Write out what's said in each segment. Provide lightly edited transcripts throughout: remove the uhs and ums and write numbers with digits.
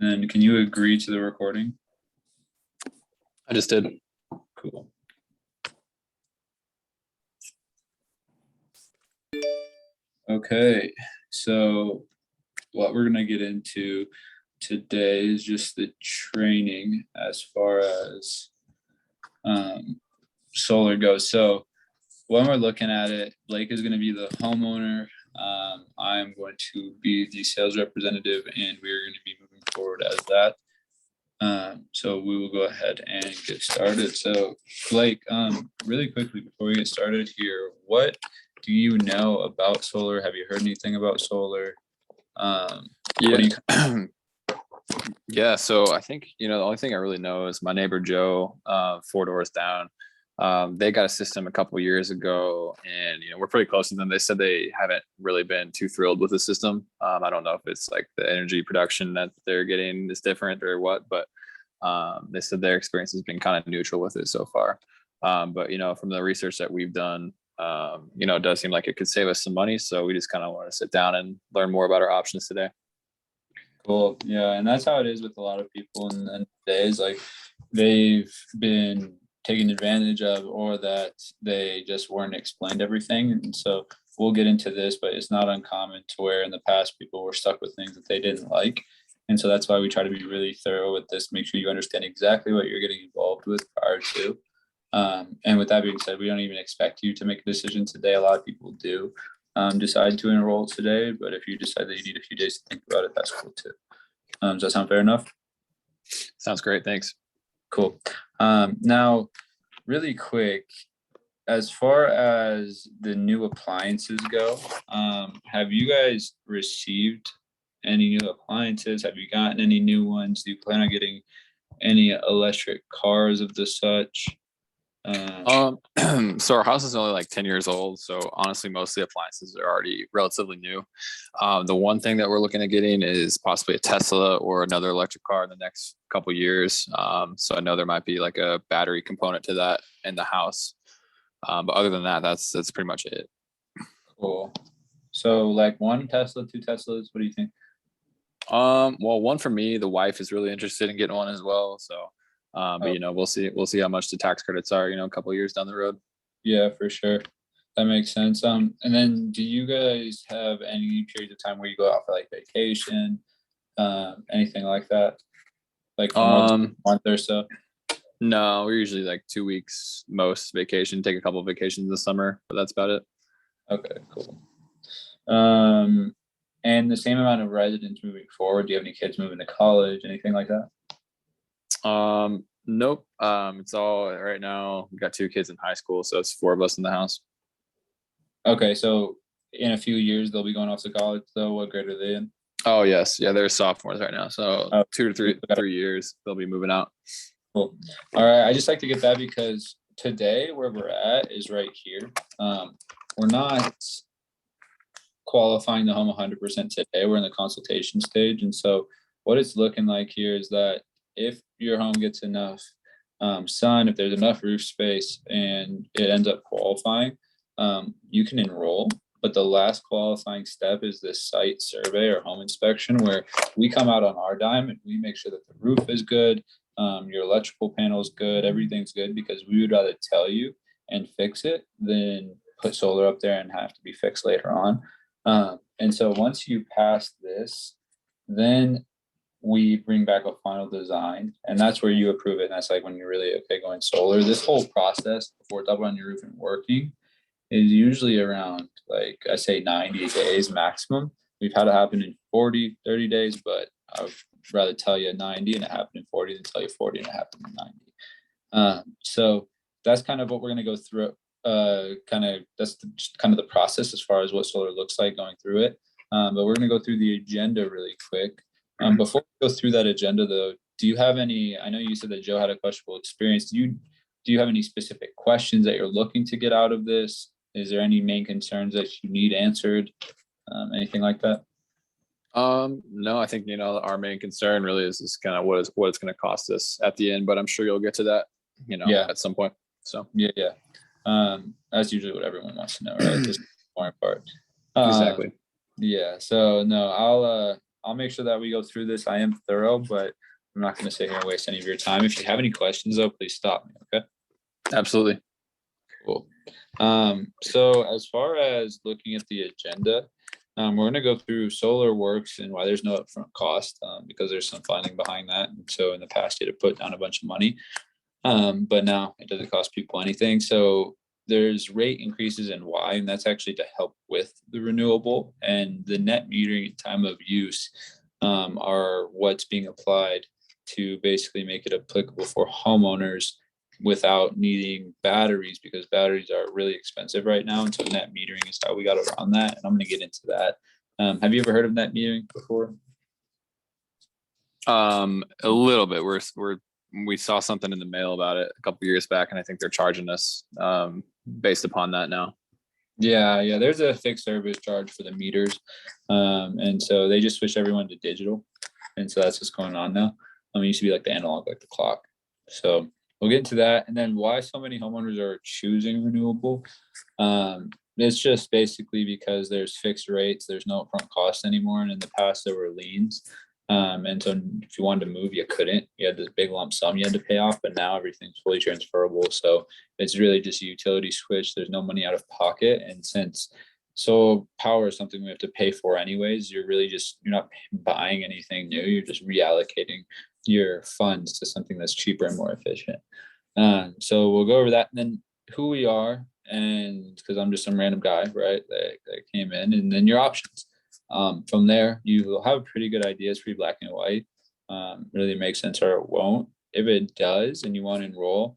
And can you agree to the recording? I just did. Cool. Okay, so what we're gonna get into today is just the training as far as solar goes. So when we're looking at it, Blake is going to be the homeowner. I'm going to be the sales representative, and we're going to be moving forward as that. So we will go ahead and get started. So Blake, really quickly before we get started here, what do you know about solar? Have you heard anything about solar? Yeah. So I think, the only thing I really know is my neighbor, Joe, 4 doors down. They got a system a couple of years ago, and, we're pretty close to them. They said they haven't really been too thrilled with the system. I don't know if it's like the energy production that they're getting is different or what, but they said their experience has been kind of neutral with it so far. But, from the research that we've done, it does seem like it could save us some money. So we just kind of want to sit down and learn more about our options today. Cool. Yeah. And that's how it is with a lot of people in days. Like they've been taken advantage of, or that they just weren't explained everything. And so we'll get into this, but it's not uncommon to where in the past people were stuck with things that they didn't like. And so that's why we try to be really thorough with this. Make sure you understand exactly what you're getting involved with prior to. And with that being said, we don't even expect you to make a decision today. A lot of people do decide to enroll today, but if you decide that you need a few days to think about it, that's cool too. Does that sound fair enough? Sounds great. Thanks. Cool. Now, really quick, as far as the new appliances go, have you guys received any new appliances? Have you gotten any new ones? Do you plan on getting any electric cars of the such? So our house is only like 10 years old. So honestly, most of the appliances are already relatively new. The one thing that we're looking at getting is possibly a Tesla or another electric car in the next couple of years. So I know there might be like a battery component to that in the house. But other than that, that's pretty much it. Cool. So like one Tesla, two Teslas, what do you think? Well, one for me, the wife is really interested in getting one as well. So but we'll see how much the tax credits are, a couple of years down the road. Yeah, for sure. That makes sense. And then do you guys have any periods of time where you go out for like vacation, anything like that? Like for more than a month or so? No, we're usually like 2 weeks most vacation, take a couple of vacations this summer, but that's about it. Okay, cool. And the same amount of residents moving forward. Do you have any kids moving to college, anything like that? Nope. It's all right now. We got 2 kids in high school, so it's 4 of us in the house. Okay, so in a few years they'll be going off to college though. What grade are they in? Oh yes, yeah, they're sophomores right now. So 2 to 3 years they'll be moving out. Cool. All right, I just like to get that because today where we're at is right here. We're not qualifying the home 100% today. We're in the consultation stage, and so what it's looking like here is that if your home gets enough sun, if there's enough roof space and it ends up qualifying, you can enroll. But the last qualifying step is this site survey or home inspection, where we come out on our dime and we make sure that the roof is good, your electrical panel is good, everything's good, because we would rather tell you and fix it than put solar up there and have to be fixed later on. And so once you pass this, then we bring back a final design, and that's where you approve it. And that's like when you're really okay going solar. This whole process before it's up on your roof and working is usually around, like I say, 90 days maximum. We've had it happen in 40, 30 days, but I'd rather tell you 90 and it happened in 40 than tell you 40 and it happened in 90. So that's kind of what we're going to go through. That's just kind of the process as far as what solar looks like going through it. But we're going to go through the agenda really quick. Before we go through that agenda though, do you have any, I know you said that Joe had a questionable experience. Do you have any specific questions that you're looking to get out of this? Is there any main concerns that you need answered? Anything like that? No, I think, our main concern really is kind of what it's going to cost us at the end, but I'm sure you'll get to that, at some point. So yeah. That's usually what everyone wants to know, right? Just more part. Exactly. Yeah. So no, I'll make sure that we go through this. I am thorough, but I'm not going to sit here and waste any of your time. If you have any questions, though, please stop me. Okay. Absolutely. Cool. So as far as looking at the agenda, we're going to go through solar works and why there's no upfront cost, because there's some funding behind that. And so in the past, you had to put down a bunch of money, but now it doesn't cost people anything. So there's rate increases and why, and that's actually to help with the renewable, and the net metering and time of use are what's being applied to basically make it applicable for homeowners without needing batteries, because batteries are really expensive right now. And so net metering is how we got around that. And I'm going to get into that. Have you ever heard of net metering before? A little bit. We saw something in the mail about it a couple years back, and I think they're charging us based upon that now. Yeah. There's a fixed service charge for the meters. And so they just switched everyone to digital. And so that's what's going on now. It used to be like the analog, like the clock. So we'll get into that. And then why so many homeowners are choosing renewable. It's just basically because there's fixed rates. There's no upfront cost anymore. And in the past, there were liens. And so if you wanted to move, you couldn't. You had this big lump sum you had to pay off, but now everything's fully transferable. So it's really just a utility switch. There's no money out of pocket. And since solar power is something we have to pay for anyways, you're not buying anything new. You're just reallocating your funds to something that's cheaper and more efficient. So we'll go over that, and then who we are, and because I'm just some random guy, right, that came in, and then your options. From there, you will have a pretty good idea. It's pretty black and white. Really makes sense or it won't. If it does and you want to enroll,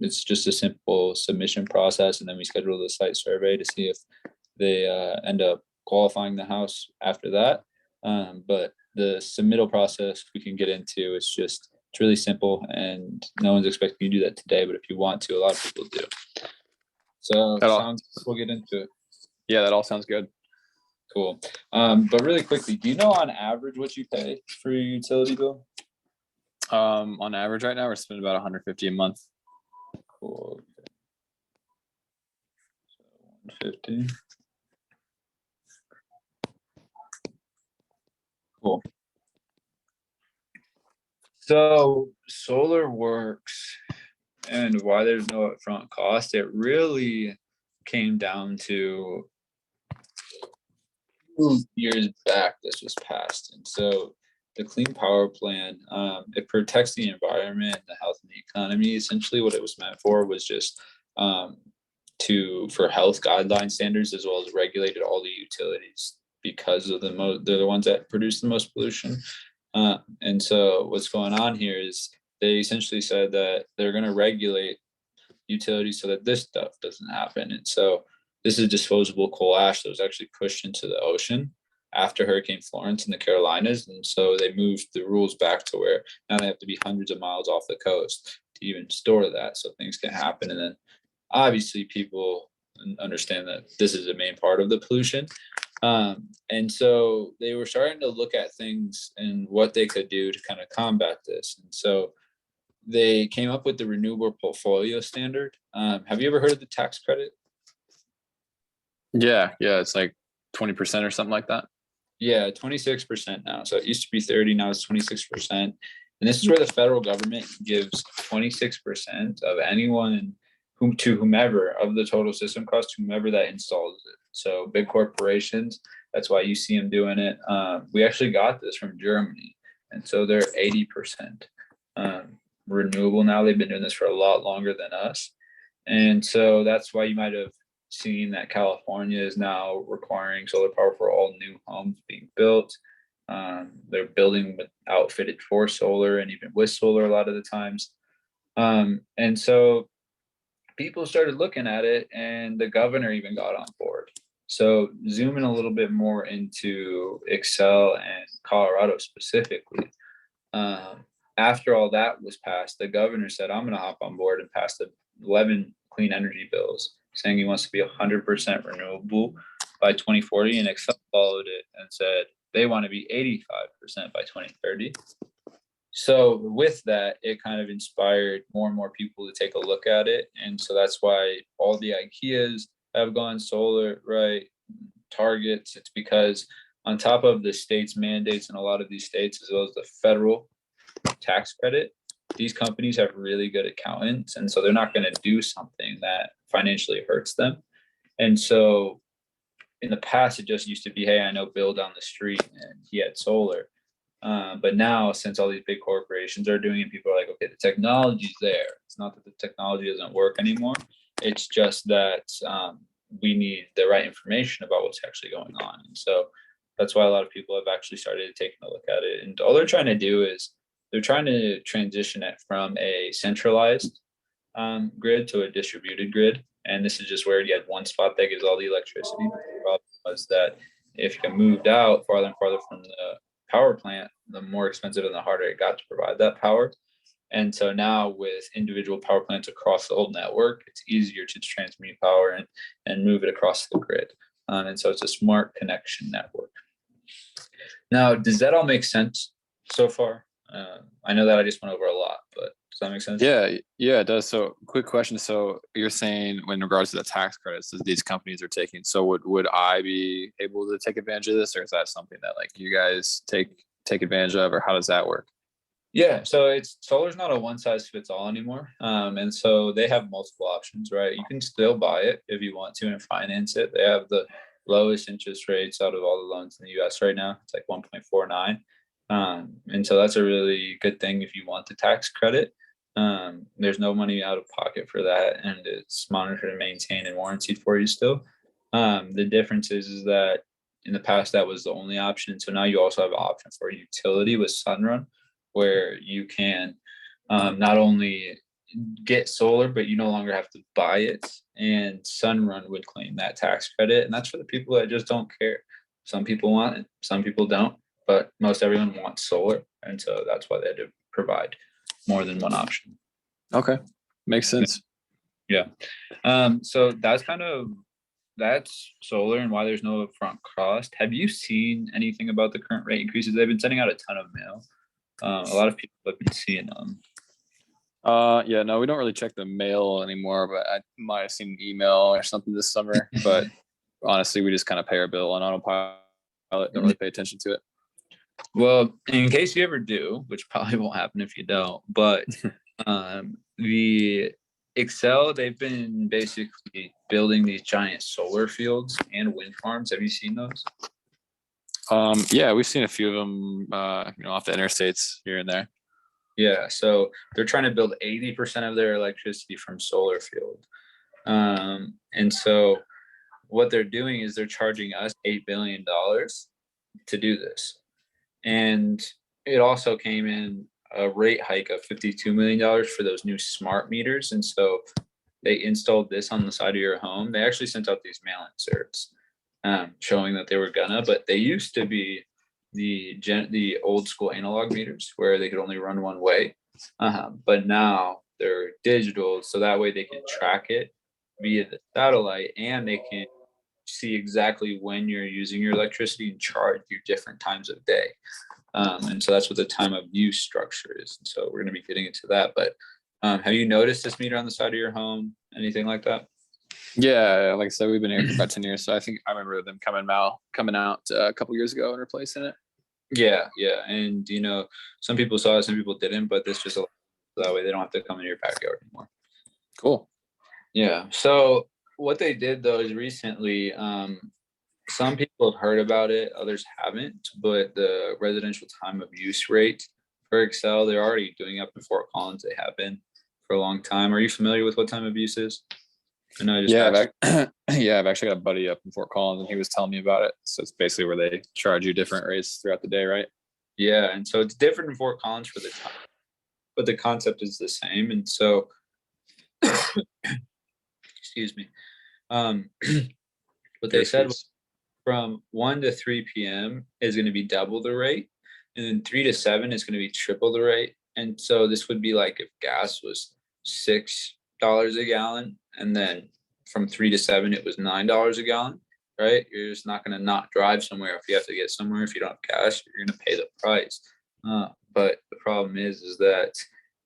it's just a simple submission process, and then we schedule the site survey to see if they end up qualifying the house after that. But the submittal process we can get into. It's really simple, and no one's expecting you to do that today. But if you want to, a lot of people do. So we'll get into it. Yeah, that all sounds good. Cool. But really quickly, do you know on average what you pay for your utility bill? On average right now, we're spending about $150 a month. Cool. Okay. So 150. Cool. So solar works and why there's no upfront cost, it really came down to years back this was passed. And so the Clean Power Plan, it protects the environment, the health, and the economy. Essentially what it was meant for was just for health guideline standards, as well as regulated all the utilities, because of they're the ones that produce the most pollution. And so what's going on here is they essentially said that they're going to regulate utilities so that this stuff doesn't happen. And so this is disposable coal ash that was actually pushed into the ocean after Hurricane Florence in the Carolinas. And so they moved the rules back to where now they have to be hundreds of miles off the coast to even store that, so things can happen. And then obviously people understand that this is a main part of the pollution. And so they were starting to look at things and what they could do to kind of combat this. And so they came up with the renewable portfolio standard. Have you ever heard of the tax credit? Yeah, it's like 20% or something like that. Yeah, 26% now. So it used to be 30, now it's 26%. And this is where the federal government gives 26% of anyone to whomever of the total system cost, whomever that installs it. So big corporations, that's why you see them doing it. We actually got this from Germany, and so they're 80% renewable now. They've been doing this for a lot longer than us. And so that's why you might have seen that California is now requiring solar power for all new homes being built. They're building with outfitted for solar and even with solar a lot of the times. And so people started looking at it, and the governor even got on board. So zooming a little bit more into Excel and Colorado specifically, after all that was passed, the governor said, I'm going to hop on board and pass the 11 clean energy bills, saying he wants to be 100% renewable by 2040. And Excel followed it and said they want to be 85% by 2030. So with that, it kind of inspired more and more people to take a look at it. And so that's why all the IKEAs have gone solar, right? Targets. It's because on top of the state's mandates in a lot of these states, as well as the federal tax credit, these companies have really good accountants. And so they're not going to do something that financially hurts them. And so in the past, it just used to be, hey, I know Bill down the street and he had solar. But now, since all these big corporations are doing it, people are like, okay, the technology's there. It's not that the technology doesn't work anymore. It's just that we need the right information about what's actually going on. And so that's why a lot of people have actually started taking a look at it. And all they're trying to do is they're trying to transition it from a centralized grid to a distributed grid. And this is just where you had one spot that gives all the electricity. But the problem was that if you moved out farther and farther from the power plant, the more expensive and the harder it got to provide that power. And so now with individual power plants across the whole network, it's easier to transmit power and move it across the grid. And so it's a smart connection network. Now, does that all make sense so far? I know that I just went over a lot, but does that make sense? Yeah, it does. So quick question. So you're saying in regards to the tax credits that these companies are taking, so would I be able to take advantage of this, or is that something that like you guys take advantage of, or how does that work? Yeah, so solar's not a one size fits all anymore. And so they have multiple options, right? You can still buy it if you want to and finance it. They have the lowest interest rates out of all the loans in the US right now. It's like 1.49. And so that's a really good thing if you want the tax credit. There's no money out of pocket for that, and it's monitored and maintained and warranted for you still. The difference is that in the past that was the only option. So now you also have an option for utility with Sunrun, where you can not only get solar, but you no longer have to buy it. And Sunrun would claim that tax credit. And that's for the people that just don't care. Some people want it, some people don't, but most everyone wants solar. And so that's why they had to provide more than one option. Okay. Makes sense. Yeah. So that's solar and why there's no upfront cost. Have you seen anything about the current rate increases? They've been sending out a ton of mail. A lot of people have been seeing them. Yeah, no, we don't really check the mail anymore, but I might have seen an email or something this summer. But honestly, we just kind of pay our bill on autopilot, don't really pay attention to it. Well, in case you ever do, which probably won't happen if you don't, but the Xcel, they've been basically building these giant solar fields and wind farms. Have you seen those? Yeah, we've seen a few of them, off the interstates here and there. Yeah, so they're trying to build 80% of their electricity from solar field. And so what they're doing is they're charging us $8 billion to do this. And it also came in a rate hike of $52 million for those new smart meters. And so they installed this on the side of your home. They actually sent out these mail inserts showing that they were gonna, but they used to be the old school analog meters where they could only run one way. But now they're digital, so that way they can track it via the satellite, and they can see exactly when you're using your electricity and charge you different times of day. And so that's what the time of use structure is. And so we're going to be getting into that. But have you noticed this meter on the side of your home? Anything like that? Yeah, like I said, we've been here for about 10 years. So I think I remember them coming out a couple years ago and replacing it. Yeah. And, some people saw it, some people didn't, but this just that way they don't have to come in your backyard anymore. Cool. Yeah. So what they did, though, is recently some people have heard about it, others haven't, but the residential time of use rate for Xcel, they're already doing up in Fort Collins. They have been for a long time. Are you familiar with what time of use is? Yeah, I've actually got a buddy up in Fort Collins, and he was telling me about it. So it's basically where they charge you different rates throughout the day, right? Yeah, and so it's different in Fort Collins for the time, but the concept is the same. And so, excuse me, what they said was from 1 to 3 p.m. is going to be double the rate, and then 3 to 7 is going to be triple the rate. And so this would be like if gas was $6 a gallon, and then from 3 to 7 it was $9 a gallon, right? You're just not going to not drive somewhere if you have to get somewhere. If you don't have gas, you're going to pay the price. But the problem is that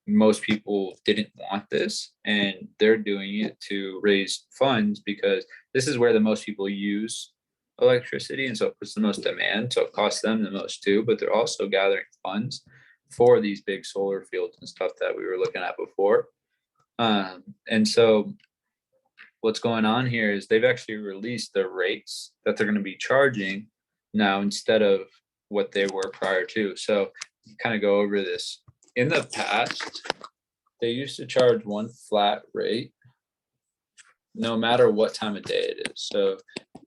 most people didn't want this, and they're doing it to raise funds because this is where the most people use electricity, and so it puts the most demand, so it costs them the most too, but they're also gathering funds for these big solar fields and stuff that we were looking at before. And so what's going on here is they've actually released the rates that they're going to be charging now instead of what they were prior to. So kind of go over this. In the past, they used to charge one flat rate no matter what time of day it is. So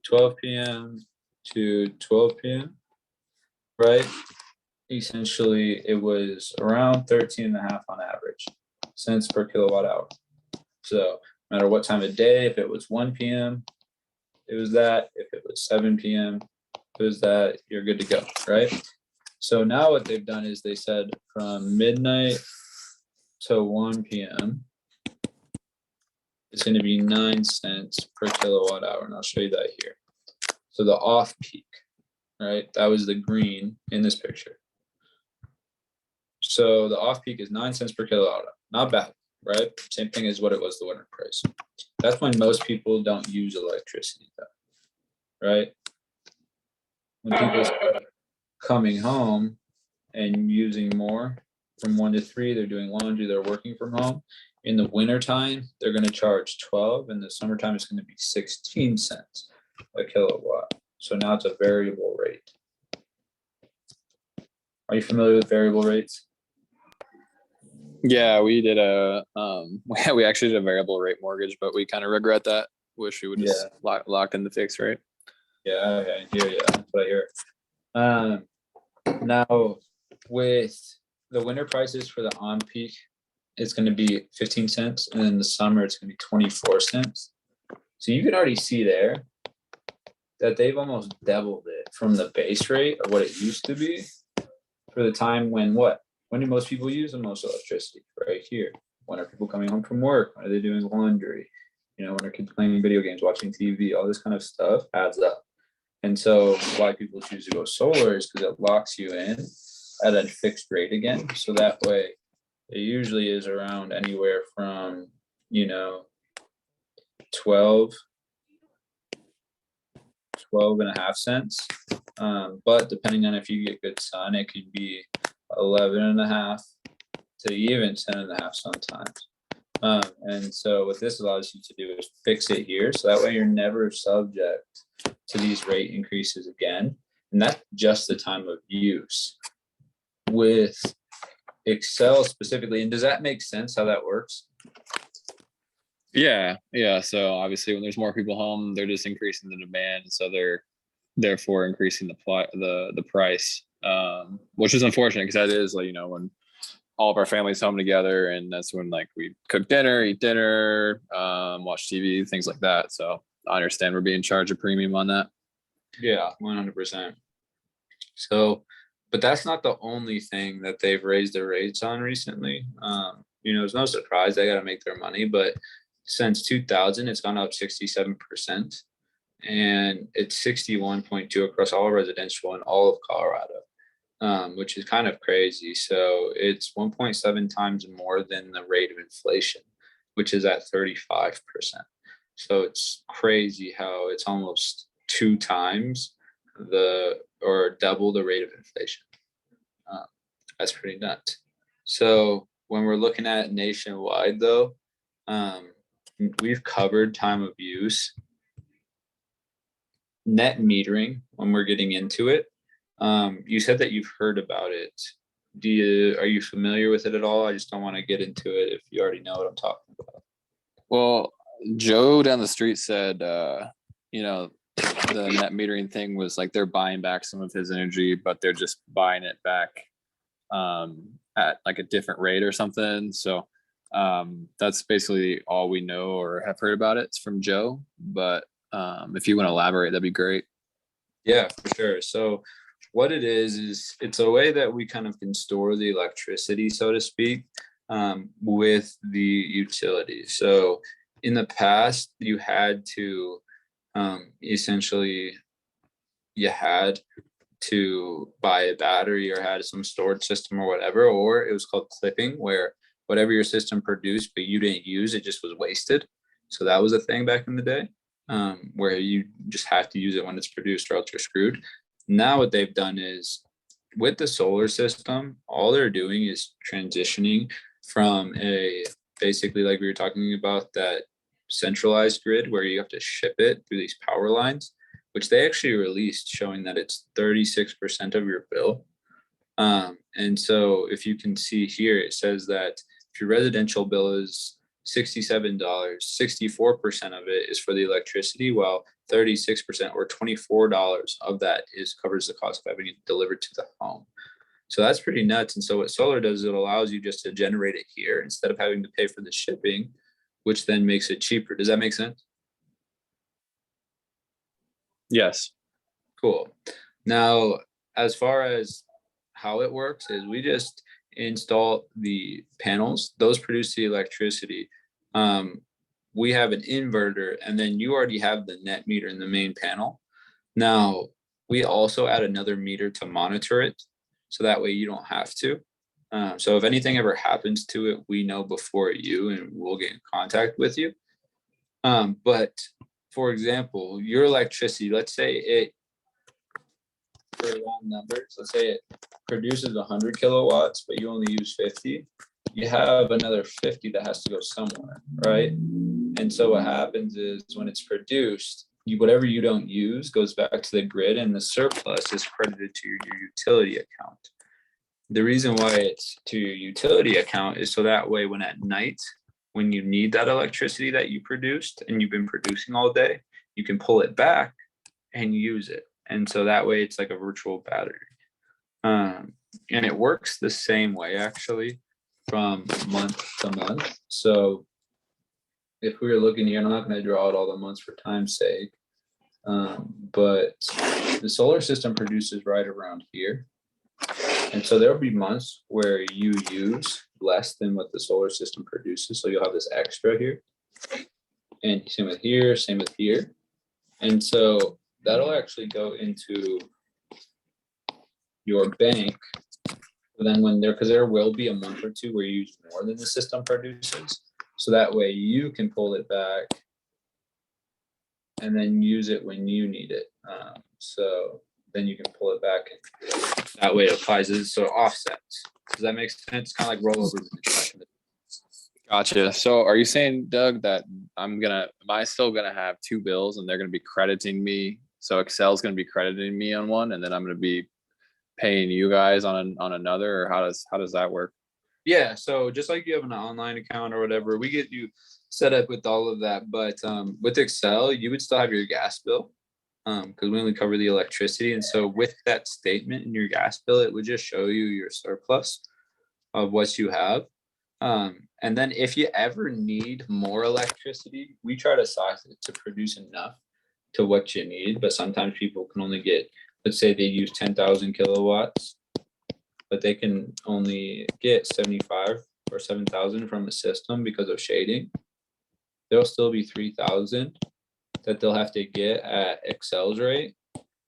12 p.m. to 12 p.m., right? Essentially, it was around 13 and a half on average cents per kilowatt hour. So no matter what time of day, if it was 1 p.m., it was that. If it was 7 p.m., it was that. You're good to go, right? So now what they've done is they said from midnight to 1 p.m., it's going to be 9 cents per kilowatt hour. And I'll show you that here. So the off peak, right? That was the green in this picture. So the off peak is 9 cents per kilowatt hour. Not bad, right? Same thing as what it was the winter price. That's when most people don't use electricity, though, right? When people start coming home and using more from 1 to 3, they're doing laundry, they're working from home. In the wintertime, they're going to charge 12. In the summertime, it's going to be 16 cents a kilowatt. So now it's a variable rate. Are you familiar with variable rates? Yeah, we did we actually did a variable rate mortgage, but we kind of regret that. Wish we would just lock in the fixed rate. Yeah, I hear you. That's what I hear. Now with the winter prices for the on peak, it's going to be 15 cents, and in the summer it's going to be 24 cents. So you can already see there that they've almost doubled it from the base rate of what it used to be for the time when do most people use the most electricity? Right here. When are people coming home from work? When are they doing laundry? When are kids playing video games, watching TV? All this kind of stuff adds up. And so why people choose to go solar is because it locks you in at a fixed rate again. So that way it usually is around anywhere from, 12 and a half cents. But depending on if you get good sun, it can be 11 and a half to even 10 and a half sometimes. And so what this allows you to do is fix it here. So that way you're never subject to these rate increases again. And that's just the time of use. With Xcel specifically, and does that make sense how that works? Yeah. So obviously, when there's more people home, they're just increasing the demand, so they're therefore increasing the price, which is unfortunate because that is when all of our family's home together, and that's when we cook dinner, eat dinner, watch TV, things like that. So I understand we're being charged a premium on that. Yeah, 100%. So, but that's not the only thing that they've raised their rates on recently. It's no surprise they got to make their money, but since 2000, it's gone up 67%, and it's 61.2 across all residential in all of Colorado, which is kind of crazy. So it's 1.7 times more than the rate of inflation, which is at 35%. So it's crazy how it's almost 2 times or double the rate of inflation. That's pretty nuts. So when we're looking at nationwide, though, we've covered time of use, net metering when we're getting into it. You said that you've heard about it. Are you familiar with it at all? I just don't want to get into it if you already know what I'm talking about. Well, Joe down the street said, the net metering thing was they're buying back some of his energy, but they're just buying it back at a different rate or something. So that's basically all we know or have heard about it. It's from Joe, but if you want to elaborate, that'd be great. Yeah, for sure. So what it is it's a way that we kind of can store the electricity, so to speak, with the utility. So in the past, you had to essentially buy a battery or had some storage system or whatever, or it was called clipping, where whatever your system produced but you didn't use, it just was wasted. So that was a thing back in the day. where you just have to use it when it's produced or else you're screwed. Now what they've done is with the solar system, all they're doing is transitioning from a basically like we were talking about that centralized grid where you have to ship it through these power lines, which they actually released showing that it's 36% of your bill. And so if you can see here, it says that if your residential bill is $67, 64% of it is for the electricity, while 36% or $24 of that is covers the cost of having it delivered to the home. So that's pretty nuts. And so what solar does, it allows you just to generate it here instead of having to pay for the shipping, which then makes it cheaper. Does that make sense? Yes. Cool. Now, as far as how it works is we just install the panels, those produce the electricity. We have an inverter, and then you already have the net meter in the main panel. Now, we also add another meter to monitor it, so that way you don't have to. So if anything ever happens to it, we know before you, and we'll get in contact with you. But for example, your electricity, let's say it, for round numbers, let's say it produces 100 kilowatts, but you only use 50, you have another 50 that has to go somewhere, right? And so what happens is when it's produced, whatever you don't use goes back to the grid, and the surplus is credited to your utility account. The reason why it's to your utility account is so that way when at night, when you need that electricity that you produced and you've been producing all day, you can pull it back and use it. And so that way it's like a virtual battery. And it works the same way actually from month to month. So if we were looking here, I'm not going to draw out all the months for time's sake, but the solar system produces right around here. And so there'll be months where you use less than what the solar system produces. So you'll have this extra here. And same with here, same with here. And so that'll actually go into your bank. Then when because there will be a month or two where you use more than the system produces. So that way you can pull it back and then use it when you need it. So then you can pull it back. And that way it applies it, so it offsets. Does that make sense? Kind of like rollovers. Gotcha. So are you saying, Doug, that am I still gonna have two bills and they're gonna be crediting me? So Excel's gonna be crediting me on one, and then I'm gonna be paying you guys on another, or how does that work? Yeah, so just like you have an online account or whatever, we get you set up with all of that. But with Excel, you would still have your gas bill because we only cover the electricity. And so with that statement in your gas bill, it would just show you your surplus of what you have. And then if you ever need more electricity, we try to size it to produce enough to what you need. But sometimes people can only get, let's say they use 10,000 kilowatts, but they can only get 75 or 7,000 from the system because of shading. There'll still be 3,000 that they'll have to get at Excel's rate,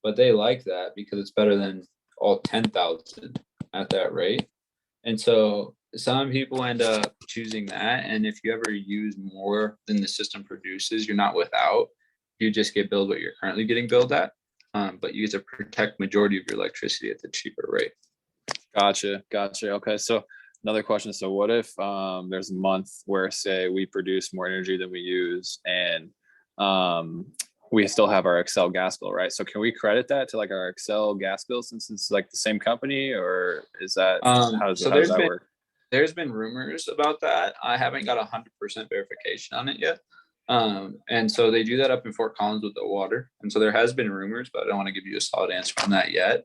but they like that because it's better than all 10,000 at that rate. And so some people end up choosing that. And if you ever use more than the system produces, you're not without, you just get billed what you're currently getting billed at. But you get to protect majority of your electricity at the cheaper rate. Gotcha. Okay. So another question. So what if there's a month where, say, we produce more energy than we use, and we still have our Excel gas bill, right? So can we credit that to like our Excel gas bill since it's like the same company, or is that how does that work? There's been rumors about that. I haven't got 100% verification on it yet. And so they do that up in Fort Collins with the water. And so there has been rumors, but I don't want to give you a solid answer on that yet.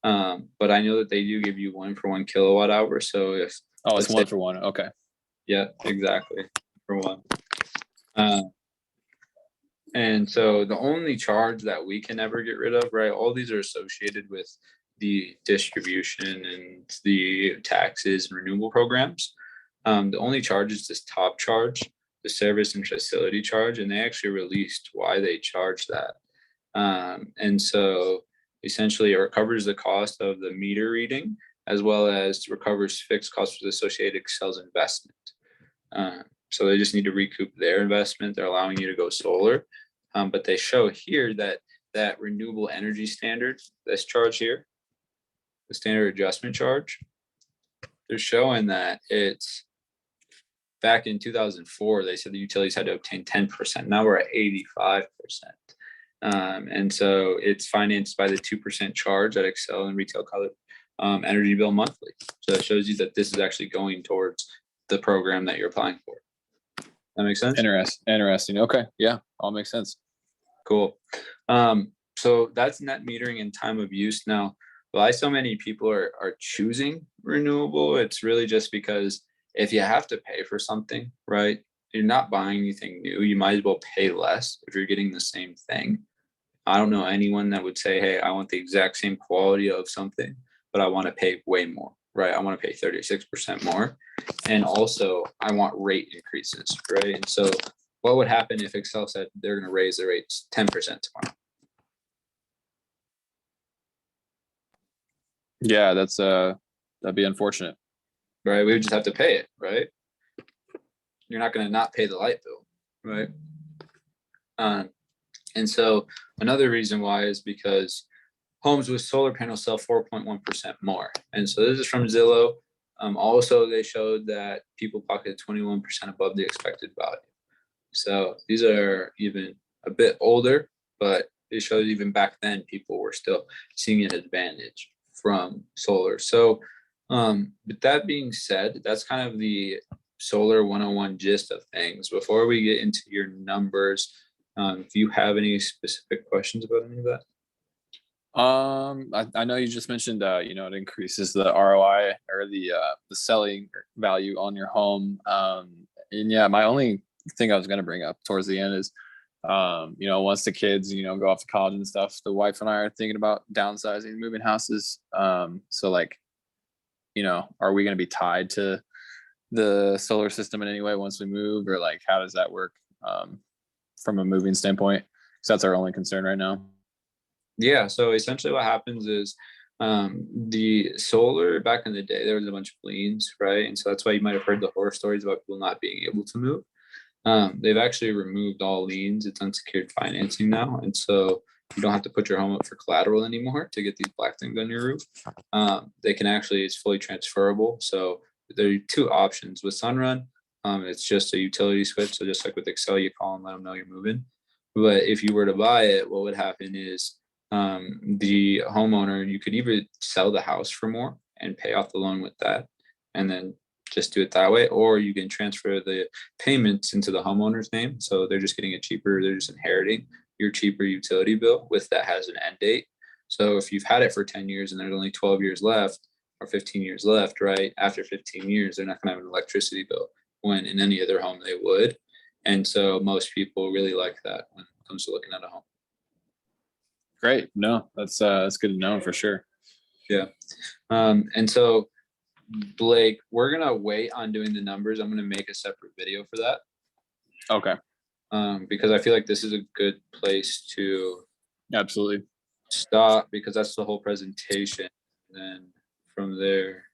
But I know that they do give you 1 for 1 kilowatt hour. So if it's 1 for 1, okay. Yeah, exactly, for 1. And so the only charge that we can ever get rid of, right? All these are associated with the distribution and the taxes and renewable programs. The only charge is this top charge, the service and facility charge, and they actually released why they charge that. And so essentially it recovers the cost of the meter reading as well as recovers fixed costs with associated Excel's investment. So they just need to recoup their investment. They're allowing you to go solar. But they show here that renewable energy standard that's charged here, the standard adjustment charge, they're showing that it's back in 2004, they said the utilities had to obtain 10%. Now we're at 85%. And so it's financed by the 2% charge at Xcel and Retail Color energy bill monthly. So it shows you that this is actually going towards the program that you're applying for. That makes sense? Interesting. Okay. Yeah, all makes sense. Cool. So that's net metering and time of use. Now, why so many people are choosing renewable, it's really just because if you have to pay for something, right, you're not buying anything new, you might as well pay less if you're getting the same thing. I don't know anyone that would say, hey, I want the exact same quality of something, but I want to pay way more, right? I want to pay 36% more. And also I want rate increases, right? And so what would happen if Xcel said they're going to raise their rates 10% tomorrow? Yeah, that'd be unfortunate. Right? We would just have to pay it, right? You're not going to not pay the light bill, right? And so another reason why is because homes with solar panels sell 4.1% more. And so this is from Zillow. Also, they showed that people pocketed 21% above the expected value. So these are even a bit older, but it shows even back then people were still seeing an advantage from solar. So with that being said, that's kind of the solar 101 gist of things. Before we get into your numbers, if you have any specific questions about any of that? I know you just mentioned, it increases the ROI or the selling value on your home. And yeah, my only thing I was going to bring up towards the end is, once the kids, go off to college and stuff, the wife and I are thinking about downsizing, moving houses. So like, are we going to be tied to the solar system in any way once we move, or like, how does that work from a moving standpoint? Because that's our only concern right now. Yeah, so essentially what happens is the solar back in the day, there was a bunch of liens, right? And so that's why you might have heard the horror stories about people not being able to move. They've actually removed all liens. It's unsecured financing now. And so you don't have to put your home up for collateral anymore to get these black things on your roof. They can actually, it's fully transferable. So there are two options with Sunrun. It's just a utility switch. So just like with Xcel, you call and let them know you're moving. But if you were to buy it, what would happen is the homeowner, you could either sell the house for more and pay off the loan with that, and then just do it that way, or you can transfer the payments into the homeowner's name. So they're just getting it cheaper. They're just inheriting your cheaper utility bill with that has an end date. So if you've had it for 10 years and there's only 12 years left or 15 years left, right? After 15 years, they're not going to have an electricity bill when in any other home they would. And so most people really like that when it comes to looking at a home. Great. No, that's good to know for sure. Yeah. And so Blake, we're going to wait on doing the numbers. I'm going to make a separate video for that. Okay. Because I feel like this is a good place to Absolutely stop, because that's the whole presentation. And then from there,